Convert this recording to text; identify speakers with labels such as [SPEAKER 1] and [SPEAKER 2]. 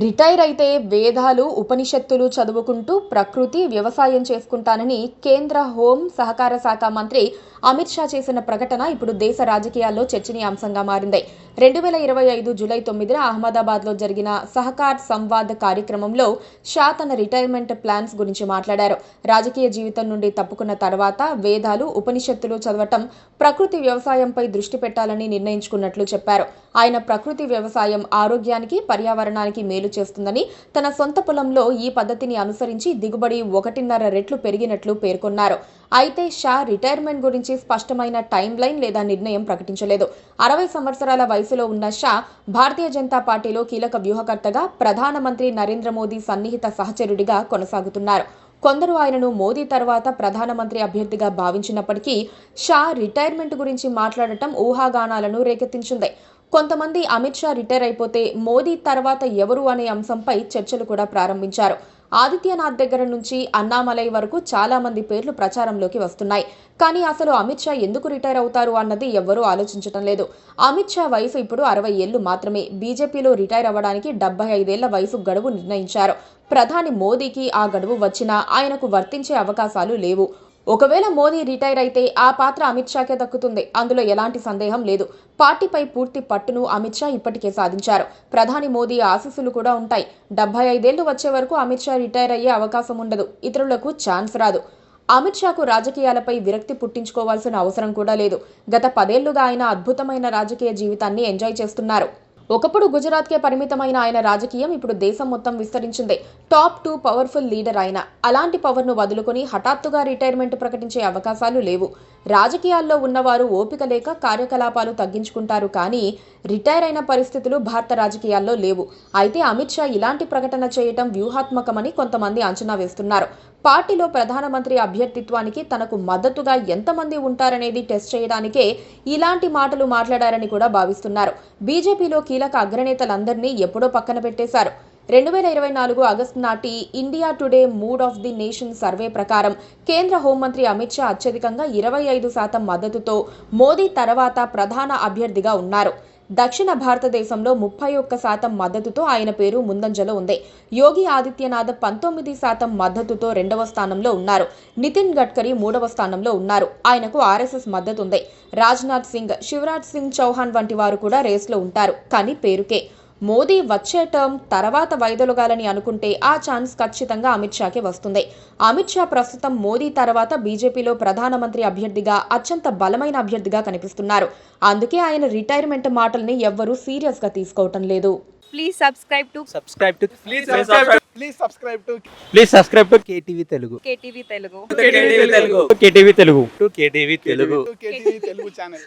[SPEAKER 1] Retire అయితే వేదాలు ఉపనిషత్తులు చదువుకుంటూ ప్రకృతి వ్యవసాయం చేసుకుంటానని కేంద్ర హోం సహకార శాఖ మంత్రి అమిత్ షా చేసిన ప్రకటన ఇప్పుడు దేశ రాజకీయాల్లో చర్చనీయాంశంగా మారింది. 2025 జూలై 9న అహ్మదాబాద్లో జరిగిన సహకార్ సంవాద్ కార్యక్రమంలో షా తన రిటైర్మెంట్ ప్లాన్స్ గురించి మాట్లాడారు. రాజకీయ జీవితం నుండి తప్పుకున్న తర్వాత వేదాలు ఉపనిషత్తులు చదవటం, ప్రకృతి వ్యవసాయంపై దృష్టి పెట్టాలని నిర్ణయించుకున్నట్లు చెప్పారు. ఆయన ప్రకృతి వ్యవసాయం ఆరోగ్యానికి, పర్యావరణానికి మేలు చేస్తుందని, తన సొంత పొలంలో ఈ పద్ధతిని అనుసరించి దిగుబడి 1.5 రెట్లు పెరిగినట్లు పేర్కొన్నారు. అయితే షా రిటైర్మెంట్ గురించి స్పష్టమైన టైం లైన్ లేదా నిర్ణయం ప్రకటించలేదు. 60 సంవత్సరాల వయసులో ఉన్న షా భారతీయ జనతా పార్టీలో కీలక వ్యూహకర్తగా, ప్రధానమంత్రి నరేంద్ర మోదీ సన్నిహిత సహచరుడిగా కొనసాగుతున్నారు. కొందరు ఆయనను మోదీ తర్వాత ప్రధానమంత్రి అభ్యర్థిగా భావించినప్పటికీ షా రిటైర్మెంట్ గురించి మాట్లాడటం ఊహాగానాలను రేకెత్తించింది. కొంతమంది అమిత్ షా రిటైర్ అయిపోతే మోదీ తర్వాత ఎవరు అనే అంశంపై చర్చలు కూడా ప్రారంభించారు. ఆదిత్యనాథ్ దగ్గర నుంచి అన్నామలై వరకు చాలా మంది పేర్లు ప్రచారంలోకి వస్తున్నాయి. కానీ అసలు అమిత్ షా ఎందుకు రిటైర్ అవుతారు అన్నది ఎవ్వరూ ఆలోచించడం లేదు. అమిత్ షా వయసు ఇప్పుడు 60 ఏళ్లు మాత్రమే. బీజేపీలో రిటైర్ అవ్వడానికి 75 ఏళ్ల వయసు గడువు నిర్ణయించారు. ప్రధాని మోదీకి ఆ గడువు వచ్చినా ఆయనకు వర్తించే అవకాశాలు లేవు. ఒకవేళ మోదీ రిటైర్ అయితే ఆ పాత్ర అమిత్ షాకే దక్కుతుంది. అందులో ఎలాంటి సందేహం లేదు. పార్టీపై పూర్తి పట్టును అమిత్ షా ఇప్పటికే సాధించారు. ప్రధాని మోదీ ఆశీస్సులు కూడా ఉంటాయి. 75 ఏళ్లు వచ్చే వరకు అమిత్ షా రిటైర్ అయ్యే అవకాశం ఉండదు. ఇతరులకు ఛాన్స్ రాదు. అమిత్ షాకు రాజకీయాలపై విరక్తి పుట్టించుకోవాల్సిన అవసరం కూడా లేదు. గత 10 ఏళ్లుగా ఆయన అద్భుతమైన రాజకీయ జీవితాన్ని ఎంజాయ్ చేస్తున్నారు. ఒకప్పుడు గుజరాత్కే పరిమితమైన ఆయన రాజకీయం ఇప్పుడు దేశం మొత్తం విస్తరించింది. టాప్ 2 పవర్ఫుల్ లీడర్ ఆయన. అలాంటి పవర్ను వదులుకొని హఠాత్తుగా రిటైర్మెంట్ ప్రకటించే అవకాశాలు లేవు. రాజకీయాల్లో ఉన్నవారు ఓపిక లేక కార్యకలాపాలు తగ్గించుకుంటారు, కానీ రిటైర్ అయిన పరిస్థితులు భారత రాజకీయాల్లో లేవు. అయితే అమిత్ షా ఇలాంటి ప్రకటన చేయటం వ్యూహాత్మకమని కొంతమంది అంచనా వేస్తున్నారు. పార్టీలో ప్రధానమంత్రి అభ్యర్థిత్వానికి తనకు మద్దతుగా ఎంతమంది ఉంటారనేది టెస్ట్ చేయడానికే ఇలాంటి మాటలు మాట్లాడారని కూడా భావిస్తున్నారు. బీజేపీలో కీలక అగ్రనేతలందరినీ ఎప్పుడో పక్కన పెట్టేశారు. 2024 ఆగస్టు నాటి India today mood of the nation survey ప్రకారం కేంద్ర హోంమంత్రి అమిత్ షా అత్యధికంగా 25% మద్దతుతో మోదీ తర్వాత ప్రధాన అభ్యర్థిగా ఉన్నారు. దక్షిణ భారతదేశంలో 31% మద్దతుతో ఆయన పేరు ముందంజలో ఉంది. యోగి ఆదిత్యనాథ్ 19% మద్దతుతో 2వ స్థానంలో ఉన్నారు. నితిన్ గడ్కరీ 3వ స్థానంలో ఉన్నారు. ఆయనకు ఆర్ఎస్ఎస్ మద్దతు ఉంది. రాజ్నాథ్ సింగ్, శివరాజ్ సింగ్ చౌహాన్ వంటి వారు కూడా రేస్లో ఉంటారు, కానీ పేరుకే. మోదీ వచ్చే టర్మ్ తర్వాత వైదొలగాలని అనుకుంటే ఆ ఛాన్స్ ఖచ్చితంగా అమిత్ షాకే వస్తుంది. అమిత్ షా ప్రస్తుతం మోదీ తర్వాత బీజేపీలో ప్రధానమంత్రి అభ్యర్థిగా అత్యంత బలమైన అభ్యర్థిగా కనిపిస్తున్నారు. అందుకే ఆయన రిటైర్మెంట్ మాటల్ని ఎవ్వరూ సీరియస్ గా తీసుకోవటం లేదు.
[SPEAKER 2] Please subscribe to
[SPEAKER 3] KTV Telugu.
[SPEAKER 2] KTV Telugu.
[SPEAKER 3] KTV Telugu.
[SPEAKER 4] KTV Telugu channel.